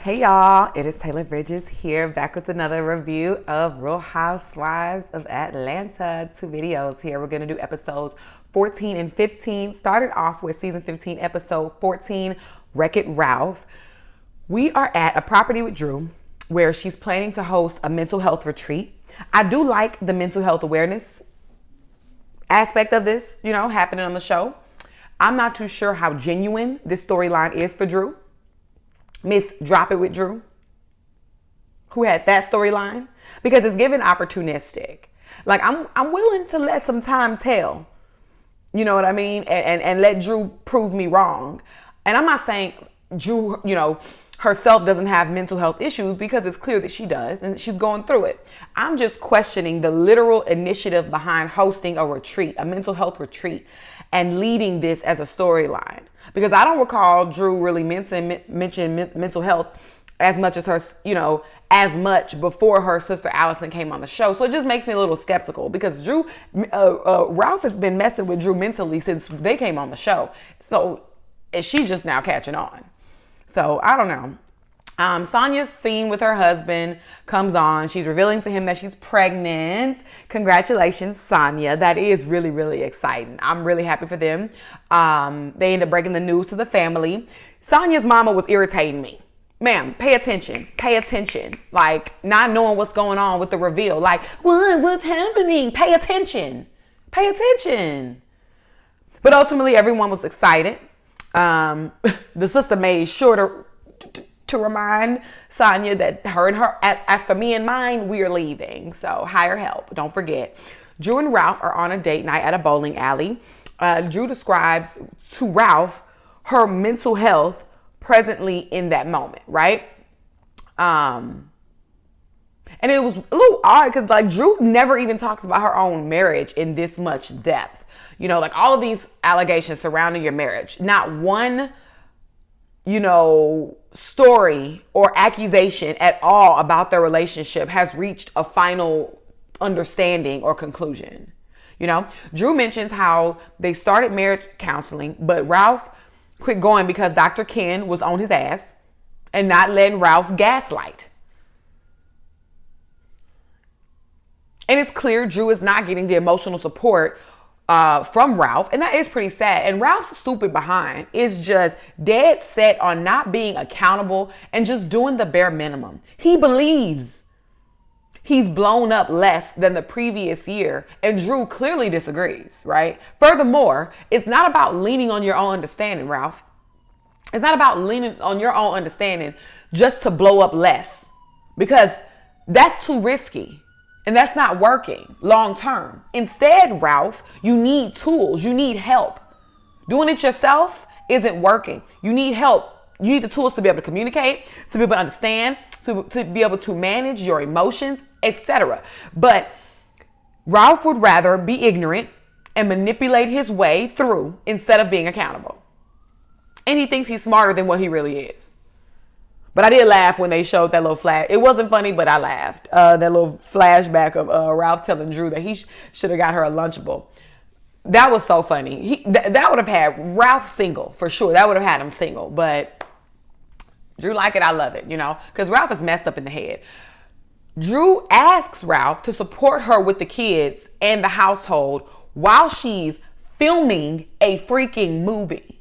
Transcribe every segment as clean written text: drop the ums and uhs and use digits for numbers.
Hey y'all, it is Taylor Bridges here, back with another review of Real Housewives of Atlanta. Two videos here. We're going to do episodes 14 and 15. Started off with season 15, episode 14, Wreck-It Ralph. We are at a property with Drew where she's planning to host a mental health retreat. I do like the mental health awareness aspect of this, happening on the show. I'm not too sure how genuine this storyline is for Drew. Miss Drop It with Drew, who had that storyline, because it's given opportunistic. Like I'm willing to let some time tell, you know what I mean, and let Drew prove me wrong. And I'm not saying Drew, herself doesn't have mental health issues, because it's clear that she does and she's going through it. I'm just questioning the literal initiative behind hosting a retreat, a mental health retreat, and leading this as a storyline. Because I don't recall Drew really mentioning mental health as much as her, as much before her sister Allison came on the show. So it just makes me a little skeptical, because Ralph has been messing with Drew mentally since they came on the show. So is she just now catching on? So I don't know. Sonya's scene with her husband comes on. She's revealing to him that she's pregnant. Congratulations, Sonya. That is really, really exciting. I'm really happy for them. They end up breaking the news to the family. Sonya's mama was irritating me. Ma'am, pay attention. Pay attention. Like, not knowing what's going on with the reveal. Like, what's happening? Pay attention. Pay attention. But ultimately, everyone was excited. The sister made sure to remind Sonya that as for me and mine, we are leaving. So hire help. Don't forget. Drew and Ralph are on a date night at a bowling alley. Drew describes to Ralph her mental health presently in that moment, right? And it was a little odd because Drew never even talks about her own marriage in this much depth. All of these allegations surrounding your marriage. Not one story or accusation at all about their relationship has reached a final understanding or conclusion. Drew mentions how they started marriage counseling, but Ralph quit going because Dr. Ken was on his ass and not letting Ralph gaslight. And it's clear Drew is not getting the emotional support from Ralph, and that is pretty sad. And Ralph's stupid behind is just dead set on not being accountable and just doing the bare minimum. He believes he's blown up less than the previous year, and Drew clearly disagrees, right? Furthermore, it's not about leaning on your own understanding, Ralph. It's not about leaning on your own understanding just to blow up less, because that's too risky. And that's not working long term. Instead, Ralph, you need tools. You need help. Doing it yourself isn't working. You need help. You need the tools to be able to communicate, to be able to understand, to be able to manage your emotions, etc. But Ralph would rather be ignorant and manipulate his way through instead of being accountable. And he thinks he's smarter than what he really is. But I did laugh when they showed that little flash. It wasn't funny, but I laughed. That little flashback of Ralph telling Drew that he should have got her a Lunchable. That was so funny. That would have had Ralph single, for sure. That would have had him single. But Drew like it, I love it, because Ralph is messed up in the head. Drew asks Ralph to support her with the kids and the household while she's filming a freaking movie.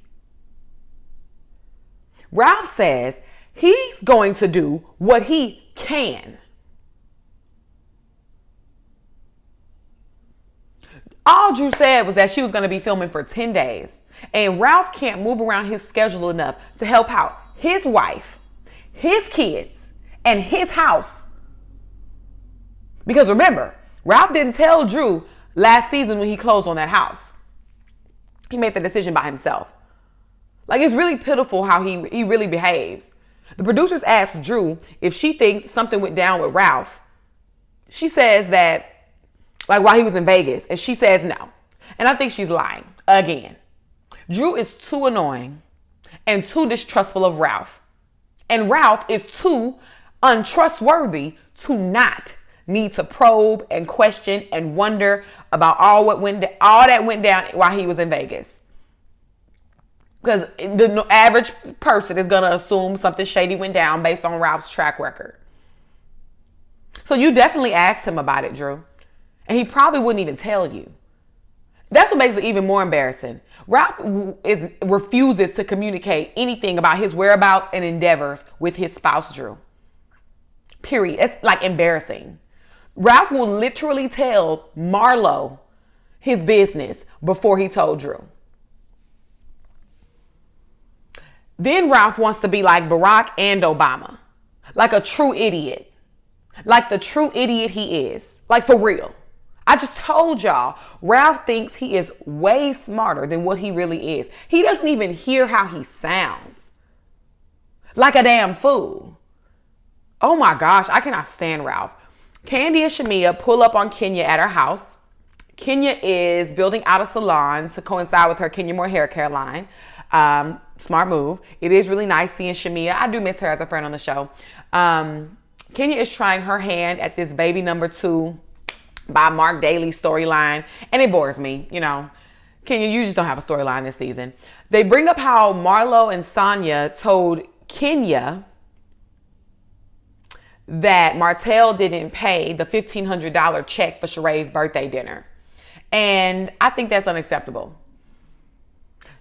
Ralph says he's going to do what he can. All Drew said was that she was going to be filming for 10 days. And Ralph can't move around his schedule enough to help out his wife, his kids, and his house. Because remember, Ralph didn't tell Drew last season when he closed on that house. He made the decision by himself. It's really pitiful how he really behaves. The producers asked Drew if she thinks something went down with Ralph. She says that, while he was in Vegas, and she says no. And I think she's lying again. Drew is too annoying and too distrustful of Ralph. And Ralph is too untrustworthy to not need to probe and question and wonder about all that went down while he was in Vegas. Because the average person is going to assume something shady went down based on Ralph's track record. So you definitely asked him about it, Drew. And he probably wouldn't even tell you. That's what makes it even more embarrassing. Ralph refuses to communicate anything about his whereabouts and endeavors with his spouse, Drew. Period. It's like embarrassing. Ralph will literally tell Marlo his business before he told Drew. Then Ralph wants to be like Barack and Obama. Like a true idiot. Like the true idiot he is. Like for real. I just told y'all, Ralph thinks he is way smarter than what he really is. He doesn't even hear how he sounds. Like a damn fool. Oh my gosh, I cannot stand Ralph. Candy and Shamia pull up on Kenya at her house. Kenya is building out a salon to coincide with her Kenya Moore hair care line. Smart move. It is really nice seeing Shamia. I do miss her as a friend on the show. Kenya is trying her hand at this Baby Number 2 by Mark Daly storyline, and it bores me. You know, Kenya, you just don't have a storyline this season. They bring up how Marlo and Sonia told Kenya that Martell didn't pay the $1,500 check for Sheree's birthday dinner. And I think that's unacceptable.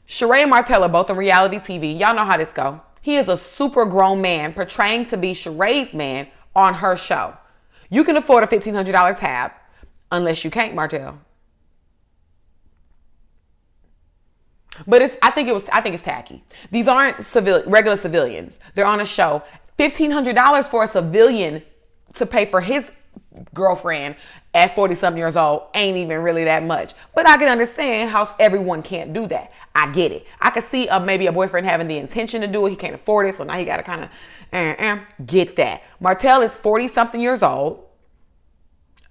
Sheree and Martell are both on reality TV. Y'all know how this go. He is a super grown man portraying to be Sheree's man on her show. You can afford a $1,500 tab unless you can't, Martell. But I think it's tacky. These aren't regular civilians. They're on a show. $1,500 for a civilian to pay for his girlfriend at 40-something years old ain't even really that much. But I can understand how everyone can't do that. I get it. I could see maybe a boyfriend having the intention to do it. He can't afford it, so now he got to kind of get that. Martell is 40-something years old,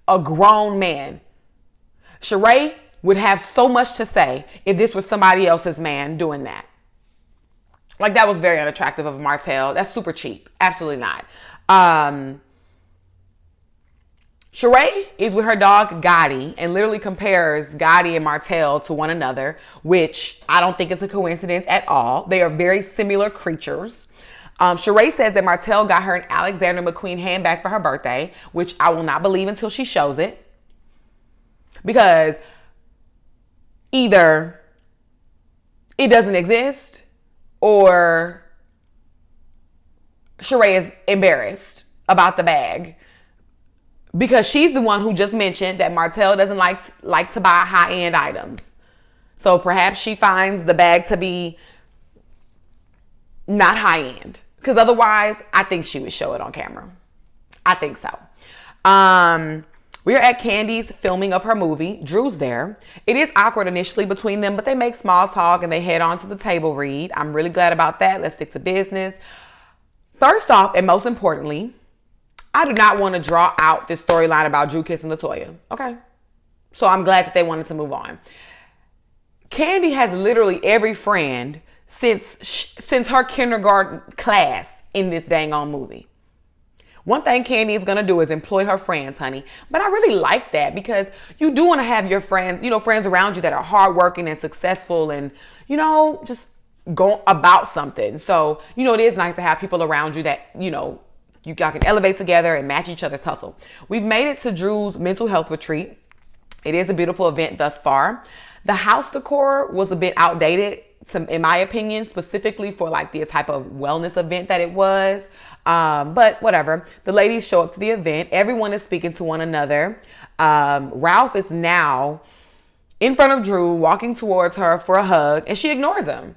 a grown man. Sheree would have so much to say if this was somebody else's man doing that. Like, that was very unattractive of Martell. That's super cheap. Absolutely not. Sheree is with her dog Gotti and literally compares Gotti and Martell to one another, which I don't think is a coincidence at all. They are very similar creatures. Sheree says that Martell got her an Alexander McQueen handbag for her birthday, which I will not believe until she shows it. Because either it doesn't exist or Sheree is embarrassed about the bag. Because she's the one who just mentioned that Martell doesn't like to buy high-end items. So perhaps she finds the bag to be not high-end. Because otherwise, I think she would show it on camera. I think so. We are at Candy's filming of her movie. Drew's there. It is awkward initially between them, but they make small talk and they head on to the table read. I'm really glad about that. Let's stick to business. First off, and most importantly, I do not want to draw out this storyline about Drew kissing LaToya. Okay. So I'm glad that they wanted to move on. Candy has literally every friend since her kindergarten class in this dang on movie. One thing Candy is going to do is employ her friends, honey. But I really like that because you do want to have your friends, friends around you that are hardworking and successful and, just go about something. So, it is nice to have people around you that, y'all can elevate together and match each other's hustle. We've made it to Drew's mental health retreat. It is a beautiful event thus far. The house decor was a bit outdated, in my opinion, specifically for like the type of wellness event that it was. But whatever. The ladies show up to the event. Everyone is speaking to one another. Ralph is now in front of Drew, walking towards her for a hug, and she ignores him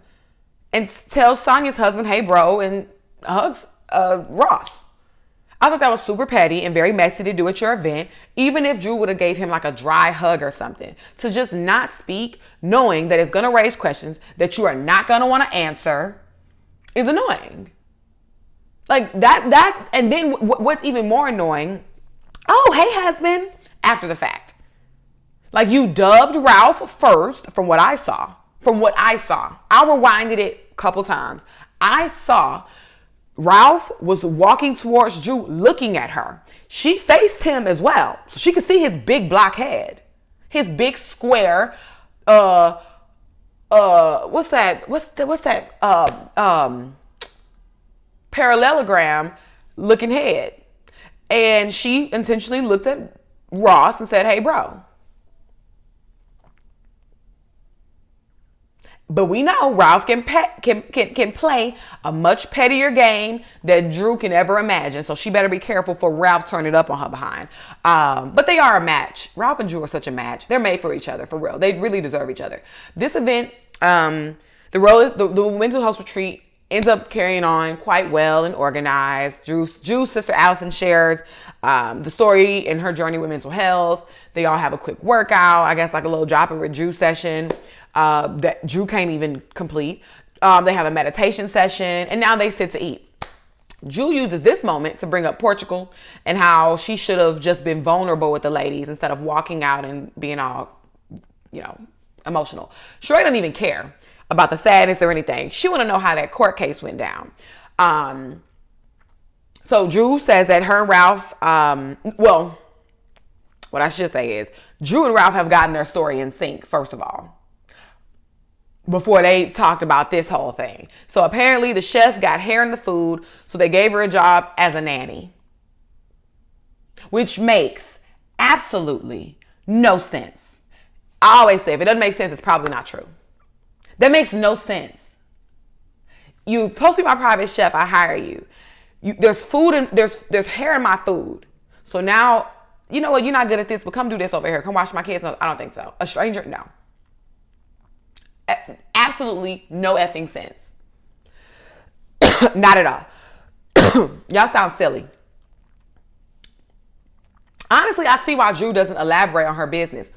and tells Sonia's husband, "Hey, bro," and hugs Ross. I thought that was super petty and very messy to do at your event, even if Drew would have gave him like a dry hug or something. To just not speak, knowing that it's going to raise questions that you are not going to want to answer, is annoying. Like that, and then what's even more annoying, "Oh, hey, husband," after the fact. Like, you dubbed Ralph first from what I saw. I rewinded it a couple times. I saw Ralph was walking towards Drew, looking at her. She faced him as well, so she could see his big black head, his big square what's that parallelogram looking head. And she intentionally looked at Ross and said, hey, bro. But we know Ralph can play a much pettier game that Drew can ever imagine. So she better be careful for Ralph turning it up on her behind. But they are a match. Ralph and Drew are such a match. They're made for each other, for real. They really deserve each other. This event, the mental health retreat ends up carrying on quite well and organized. Drew's sister Allison shares the story and her journey with mental health. They all have a quick workout, I guess like a little drop in with Drew session that Drew can't even complete. They have a meditation session, and now they sit to eat. Drew uses this moment to bring up Portugal and how she should have just been vulnerable with the ladies instead of walking out and being all, emotional. Sheree doesn't even care about the sadness or anything. She want to know how that court case went down. So Drew says that her and Ralph, what I should say is Drew and Ralph have gotten their story in sync, first of all, before they talked about this whole thing. So apparently the chef got hair in the food, so they gave her a job as a nanny, which makes absolutely no sense. I always say if it doesn't make sense, it's probably not true. That makes no sense. You supposed to be my private chef. I hire you. There's food and there's hair in my food. So now, you know what? You're not good at this, but come do this over here. Come watch my kids. No, I don't think so. A stranger? No. Absolutely no effing sense. Not at all. Y'all sound silly. Honestly, I see why Drew doesn't elaborate on her business.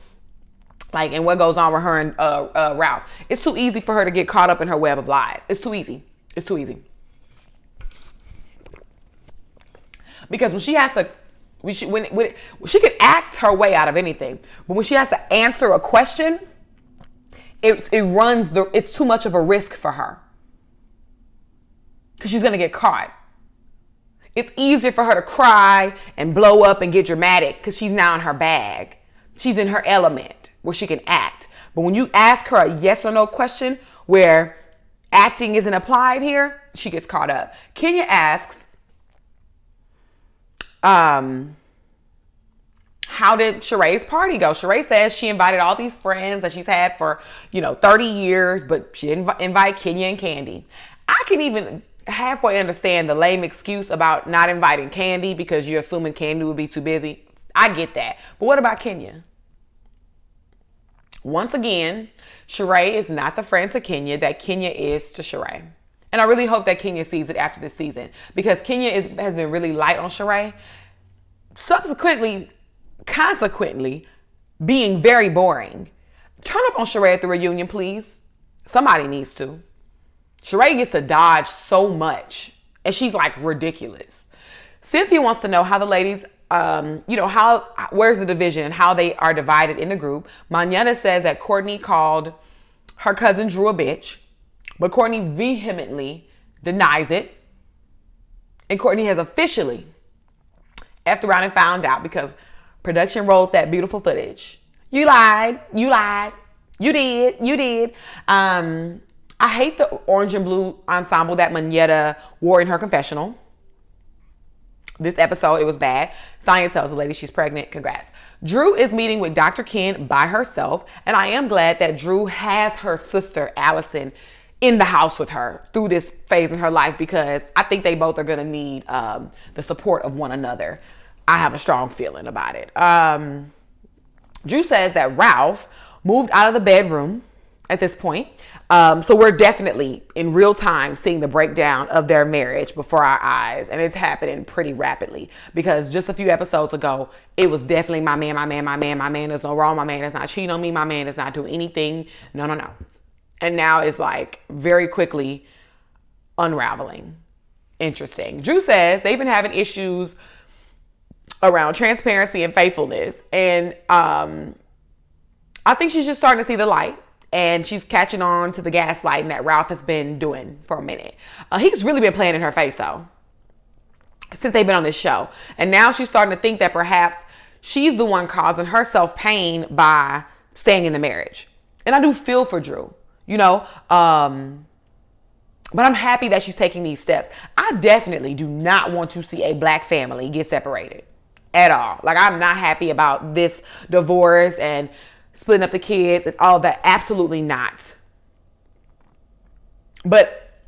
And what goes on with her and Ralph. It's too easy for her to get caught up in her web of lies. It's too easy. It's too easy. Because when she has to, when she can act her way out of anything, but when she has to answer a question, it's too much of a risk for her. Because she's going to get caught. It's easier for her to cry and blow up and get dramatic because she's now in her bag. She's in her element where she can act. But when you ask her a yes or no question where acting isn't applied here, she gets caught up. Kenya asks, how did Sheree's party go? Sheree says she invited all these friends that she's had for, 30 years, but she didn't invite Kenya and Candy. I can even halfway understand the lame excuse about not inviting Candy because you're assuming Candy would be too busy. I get that. But what about Kenya? Once again, Sheree is not the friend to Kenya that Kenya is to Sheree. And I really hope that Kenya sees it after this season because Kenya has been really light on Sheree. Consequently, being very boring. Turn up on Sheree at the reunion, please. Somebody needs to. Sheree gets to dodge so much, and she's ridiculous. Cynthia wants to know how the ladies, where's the division and how they are divided in the group. Manetta says that Courtney called her cousin Drew a bitch, but Courtney vehemently denies it. And Courtney has officially effed around and found out because production rolled that beautiful footage. You lied. You did. I hate the orange and blue ensemble that Manetta wore in her confessional. This episode, it was bad. Sonya tells the lady she's pregnant. Congrats. Drew is meeting with Dr. Ken by herself, and I am glad that Drew has her sister, Allison, in the house with her through this phase in her life because I think they both are going to need the support of one another. I have a strong feeling about it. Drew says that Ralph moved out of the bedroom at this point. So we're definitely in real time seeing the breakdown of their marriage before our eyes. And it's happening pretty rapidly because just a few episodes ago, it was definitely my man. There's no wrong. My man is not cheating on me. My man is not doing anything. No. And now it's very quickly unraveling. Interesting. Drew says they've been having issues around transparency and faithfulness. And I think she's just starting to see the light. And she's catching on to the gaslighting that Ralph has been doing for a minute. He's really been playing in her face, though, since they've been on this show. And now she's starting to think that perhaps she's the one causing herself pain by staying in the marriage. And I do feel for Drew. you know? But I'm happy that she's taking these steps. I definitely do not want to see a black family get separated at all. Like, I'm not happy about this divorce and splitting up the kids and all that. Absolutely not. But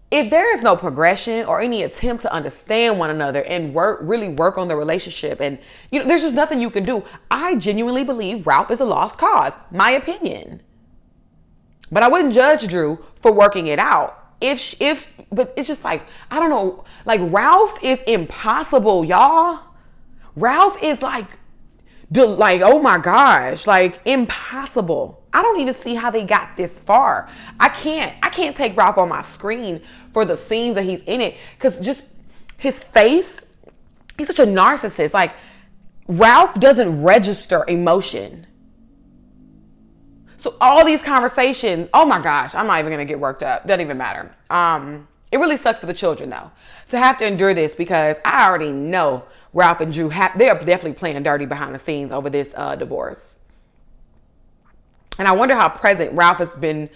if there is no progression or any attempt to understand one another and really work on the relationship, and there's just nothing you can do. I genuinely believe Ralph is a lost cause. My opinion. But I wouldn't judge Drew for working it out. But it's just like, I don't know. Like, Ralph is impossible, y'all. Ralph is like, oh my gosh, like impossible. I don't even see how they got this far. I can't take Ralph on my screen for the scenes that he's in it. Because just his face, he's such a narcissist. Like, Ralph doesn't register emotion. So all these conversations, oh my gosh, I'm not even going to get worked up. Doesn't even matter. It really sucks for the children, though, to have to endure this, because I already know Ralph and Drew, they are definitely playing dirty behind the scenes over this divorce. And I wonder how present Ralph has been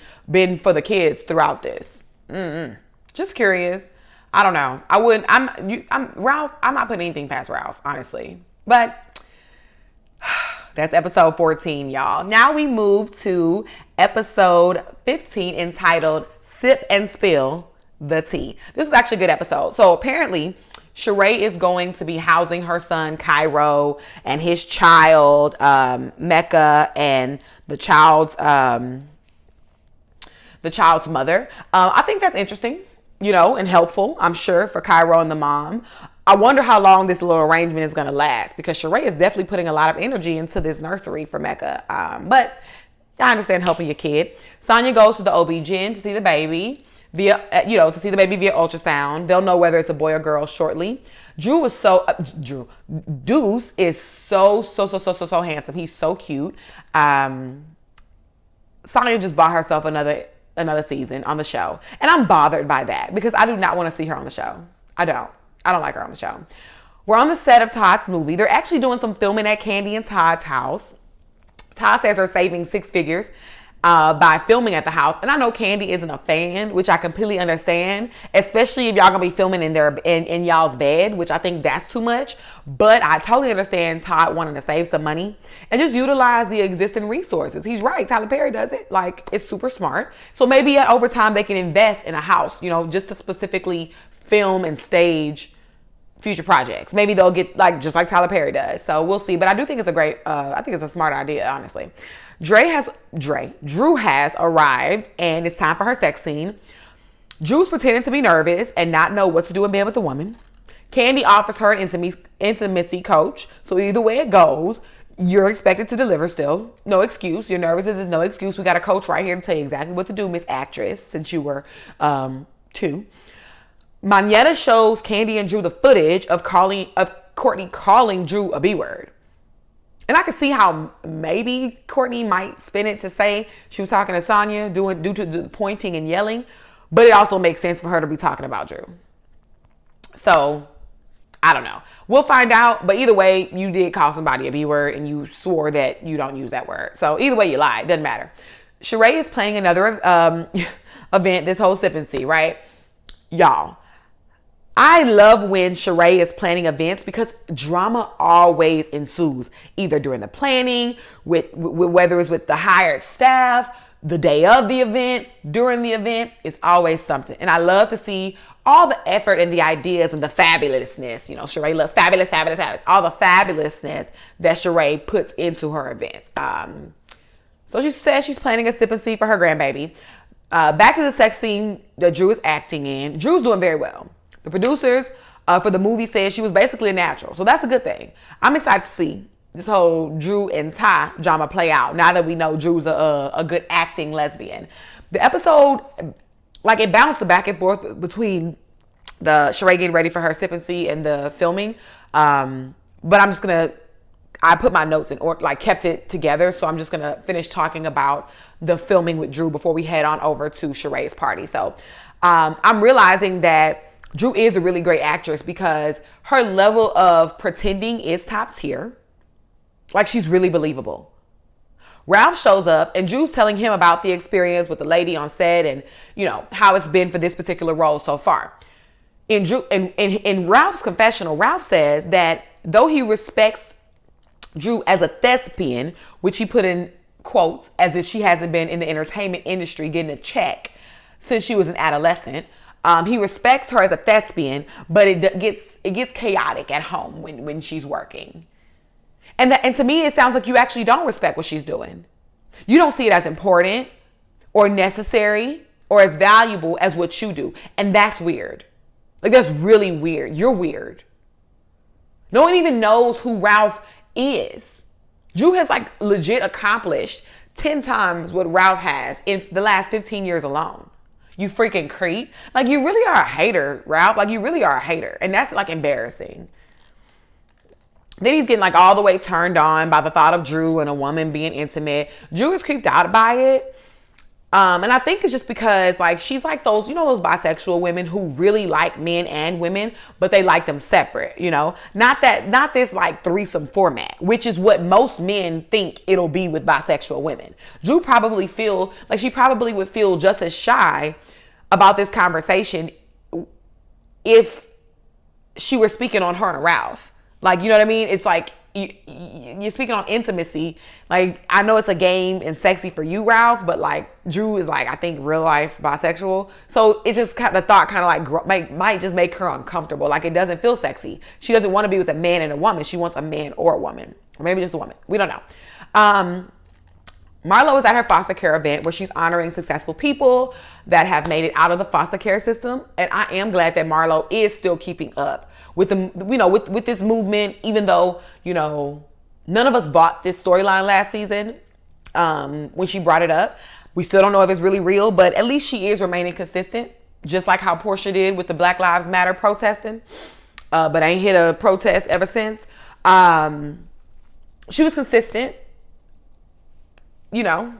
for the kids throughout this. Just curious. I don't know. Ralph, I'm not putting anything past Ralph, honestly. But that's episode 14, y'all. Now we move to episode 15, entitled Sip and Spill the Tea. This is actually a good episode. So apparently, Sheree is going to be housing her son, Cairo, and his child, Mecca, and the child's mother. I think that's interesting, and helpful, I'm sure, for Cairo and the mom. I wonder how long this little arrangement is going to last, because Sheree is definitely putting a lot of energy into this nursery for Mecca. But I understand helping your kid. Sonya goes to the OB-GYN to see the baby via ultrasound. They'll know whether it's a boy or girl shortly. Deuce is so handsome. He's so cute. Sonya just bought herself another season on the show. And I'm bothered by that, because I do not want to see her on the show. I don't like her on the show. We're on the set of Todd's movie. They're actually doing some filming at Candy and Todd's house. Todd says they're saving 6 figures by filming at the house. And I know Candy isn't a fan, which I completely understand, especially if y'all gonna be filming in y'all's bed, which I think that's too much. But I totally understand Todd wanting to save some money and just utilize the existing resources. He's right. Tyler Perry does it. Like, it's super smart. So maybe over time they can invest in a house, just to specifically film and stage future projects. Maybe they'll get just like Tyler Perry does. So we'll see. But I do think it's I think it's a smart idea, honestly. Drew has arrived, and it's time for her sex scene. Drew's pretending to be nervous and not know what to do in bed with the woman. Candy offers her an intimacy coach. So either way it goes, you're expected to deliver still. No excuse. Your nervousness is no excuse. We got a coach right here to tell you exactly what to do, Miss Actress, since you were 2. Manetta shows Candy and Drew the footage of Courtney calling Drew a B-word. And I can see how maybe Courtney might spin it to say she was talking to Sonya due to the pointing and yelling. But it also makes sense for her to be talking about Drew. So, I don't know. We'll find out. But either way, you did call somebody a B-word and you swore that you don't use that word. So, either way you lied. Doesn't matter. Sheree is playing another event, this whole sip and see, right? Y'all, I love when Sheree is planning events, because drama always ensues, either during the planning, whether it's with the hired staff, the day of the event, during the event. It's always something. And I love to see all the effort and the ideas and the fabulousness. Sheree loves fabulous. All the fabulousness that Sheree puts into her events. So she says she's planning a sip and see for her grandbaby. Back to the sex scene that Drew is acting in. Drew's doing very well. The producers for the movie said she was basically a natural. So that's a good thing. I'm excited to see this whole Drew and Ty drama play out, now that we know Drew's a good acting lesbian. The episode, it bounced back and forth between the Sheree getting ready for her sip and see and the filming. But I put my notes in order, kept it together. So I'm just going to finish talking about the filming with Drew before we head on over to Sheree's party. So I'm realizing that Drew is a really great actress, because her level of pretending is top tier. She's really believable. Ralph shows up and Drew's telling him about the experience with the lady on set and, you know, how it's been for this particular role so far. In Ralph's confessional, Ralph says that though he respects Drew as a thespian, which he put in quotes as if she hasn't been in the entertainment industry getting a check since she was an adolescent. He respects her as a thespian, but it gets chaotic at home when she's working. And to me, it sounds like you actually don't respect what she's doing. You don't see it as important or necessary or as valuable as what you do. And that's weird. Like, that's really weird. You're weird. No one even knows who Ralph is. Drew has like legit accomplished 10 times what Ralph has in the last 15 years alone. You freaking creep. Like, you really are a hater, Ralph. Like, you really are a hater. And that's like embarrassing. Then he's getting like all the way turned on by the thought of Drew and a woman being intimate. Drew is creeped out by it. And I think it's just because like she's like those, you know, those bisexual women who really like men and women, but they like them separate, you know, not this like threesome format, which is what most men think it'll be with bisexual women. Drew probably feel like she probably would feel just as shy about this conversation if she were speaking on her and Ralph. Like, you know what I mean? It's like you're speaking on intimacy. Like, I know it's a game and sexy for you, Ralph, but like Drew is like, I think real life bisexual. So it just the thought kind of like might just make her uncomfortable. Like, it doesn't feel sexy. She doesn't want to be with a man and a woman. She wants a man or a woman, or maybe just a woman. We don't know. Marlo is at her foster care event where she's honoring successful people that have made it out of the foster care system. And I am glad that Marlo is still keeping up with the, you know, with this movement, even though, you know, none of us bought this storyline last season when she brought it up. We still don't know if it's really real, but at least she is remaining consistent, just like how Portia did with the Black Lives Matter protesting, but ain't hit a protest ever since. She was consistent, you know,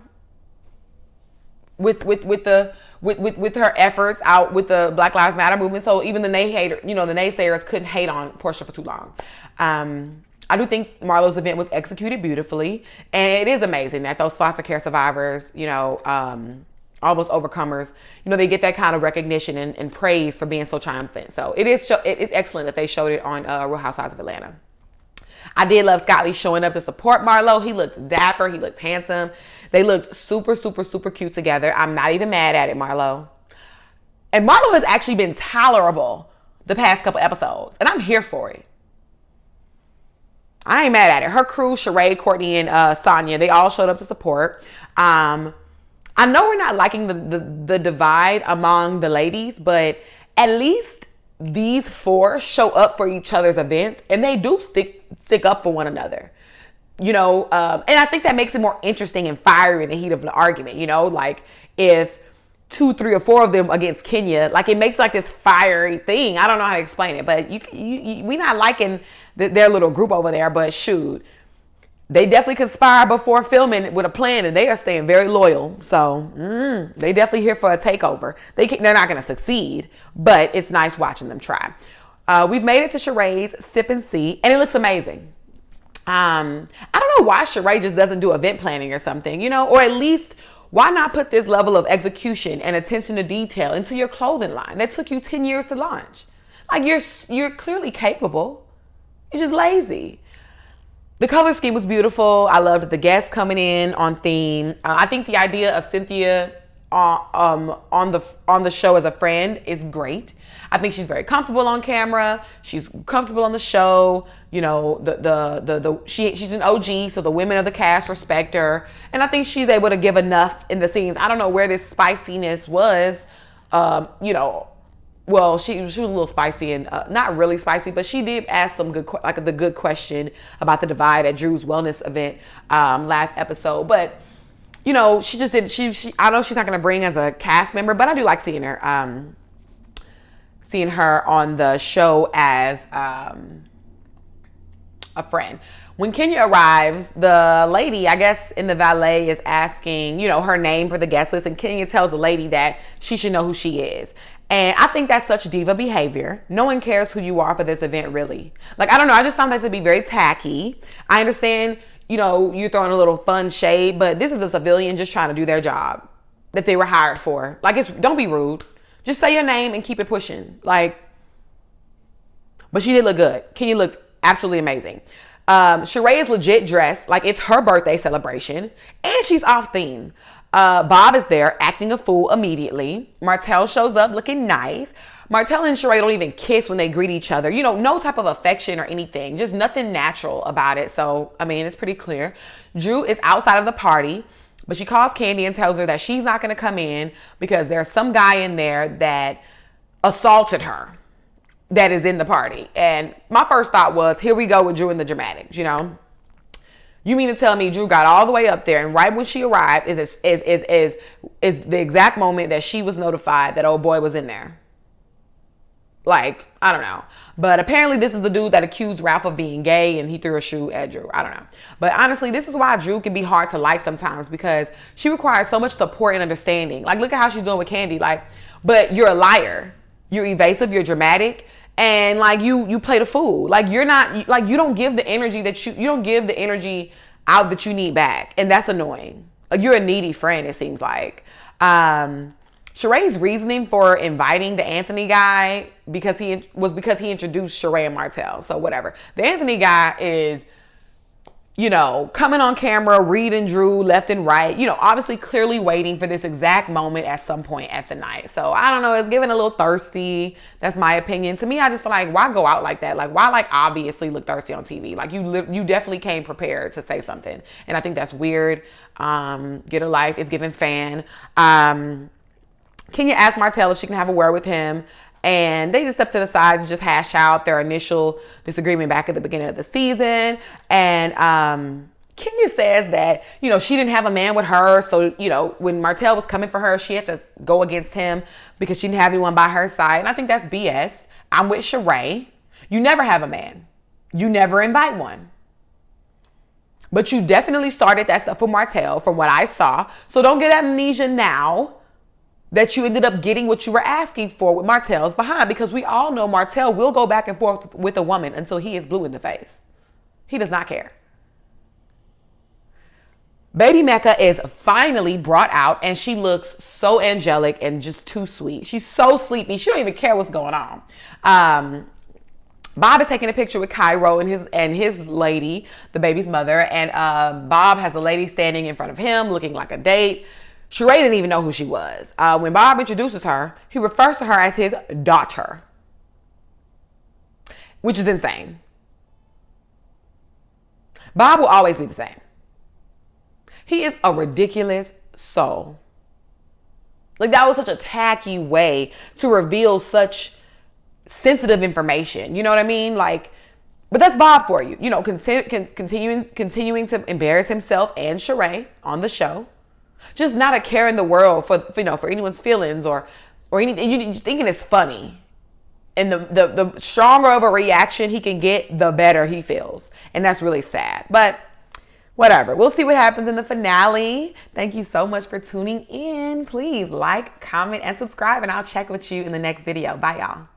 with her efforts out with the Black Lives Matter movement. So even the naysayers couldn't hate on Portia for too long. I do think Marlo's event was executed beautifully, and it is amazing that those foster care survivors, you know, all those overcomers, you know, they get that kind of recognition and praise for being so triumphant. So it is excellent that they showed it on Real Housewives of Atlanta. I did love Scott Lee showing up to support Marlo. He looked dapper. He looked handsome. They looked super, super, super cute together. I'm not even mad at it, Marlo. And Marlo has actually been tolerable the past couple episodes, and I'm here for it. I ain't mad at it. Her crew, Sheree, Courtney, and Sonia, they all showed up to support. I know we're not liking the divide among the ladies, but at least these four show up for each other's events, and they do stick up for one another, you know, and I think that makes it more interesting and fiery in the heat of the argument, you know, like if 2, 3, or 4 of them against Kenya, like it makes like this fiery thing. I don't know how to explain it, but we not liking their little group over there, but shoot, they definitely conspire before filming with a plan, and they are staying very loyal. So they definitely here for a takeover. They're not going to succeed, but it's nice watching them try. We've made it to Sheree's Sip and See, and it looks amazing. I don't know why Sheree just doesn't do event planning or something, you know, or at least why not put this level of execution and attention to detail into your clothing line that took you 10 years to launch? Like, you're clearly capable. You're just lazy. The color scheme was beautiful. I loved the guests coming in on theme. I think the idea of Cynthia on the show as a friend is great. I think she's very comfortable on camera. She's comfortable on the show. You know, she's an OG, so the women of the cast respect her, and I think she's able to give enough in the scenes. I don't know where this spiciness was. You know, well, she was a little spicy and not really spicy, but she did ask some the good question about the divide at Drew's wellness event last episode. But you know, she just did. She I know she's not going to bring as a cast member, but I do like seeing her. Seeing her on the show as a friend. When Kenya arrives, the lady, I guess in the valet, is asking, you know, her name for the guest list, and Kenya tells the lady that she should know who she is. And I think that's such diva behavior. No one cares who you are for this event, really. Like, I don't know. I just found that to be very tacky. I understand you know, you're throwing a little fun shade, but this is a civilian just trying to do their job that they were hired for. Like, don't be rude. Just say your name and keep it pushing. Like, but she did look good. Kenya looked absolutely amazing. Sheree is legit dressed like it's her birthday celebration, and she's off theme. Bob is there acting a fool immediately. Martell shows up looking nice. Martell and Sheree don't even kiss when they greet each other. You know, no type of affection or anything. Just nothing natural about it. So, I mean, it's pretty clear. Drew is outside of the party, but she calls Candy and tells her that she's not going to come in because there's some guy in there that assaulted her that is in the party. And my first thought was, here we go with Drew and the dramatics, you know? You mean to tell me Drew got all the way up there and right when she arrived is the exact moment that she was notified that old boy was in there? Like, I don't know. But apparently this is the dude that accused Ralph of being gay and he threw a shoe at Drew. I don't know. But honestly, this is why Drew can be hard to like sometimes, because she requires so much support and understanding. Like, look at how she's doing with Candy. Like, but you're a liar. You're evasive. You're dramatic. And like you play the fool. Like, you're not, like, you don't give the energy that you don't give the energy out that you need back. And that's annoying. Like, you're a needy friend, it seems like. Sheree's reasoning for inviting the Anthony guy because he introduced Sheree and Martell. So whatever. The Anthony guy is, you know, coming on camera, reading Drew left and right, you know, obviously clearly waiting for this exact moment at some point at the night. So I don't know, it's giving a little thirsty. That's my opinion. To me, I just feel like, why go out like that? Like, why like obviously look thirsty on TV? Like, you definitely came prepared to say something. And I think that's weird. Get a life. It's giving fan. Kenya asked Martell if she can have a word with him, and they just step to the side and just hash out their initial disagreement back at the beginning of the season. And Kenya says that, you know, she didn't have a man with her, so, you know, when Martell was coming for her, she had to go against him because she didn't have anyone by her side. And I think that's BS. I'm with Sheree. You never have a man. You never invite one. But you definitely started that stuff with Martell from what I saw. So don't get amnesia now that you ended up getting what you were asking for with Martell's behind, because we all know Martell will go back and forth with a woman until he is blue in the face. He does not care. Baby Mecca is finally brought out, and she looks so angelic and just too sweet. She's so sleepy. She don't even care what's going on. Bob is taking a picture with Cairo and his lady, the baby's mother, and Bob has a lady standing in front of him looking like a date. Sheree didn't even know who she was. When Bob introduces her, he refers to her as his daughter, which is insane. Bob will always be the same. He is a ridiculous soul. Like, that was such a tacky way to reveal such sensitive information. You know what I mean? Like, but that's Bob for you. You know, continuing to embarrass himself and Sheree on the show. Just not a care in the world for anyone's feelings or anything. You just thinking it's funny. And the stronger of a reaction he can get, the better he feels. And that's really sad. But whatever. We'll see what happens in the finale. Thank you so much for tuning in. Please like, comment, and subscribe. And I'll check with you in the next video. Bye, y'all.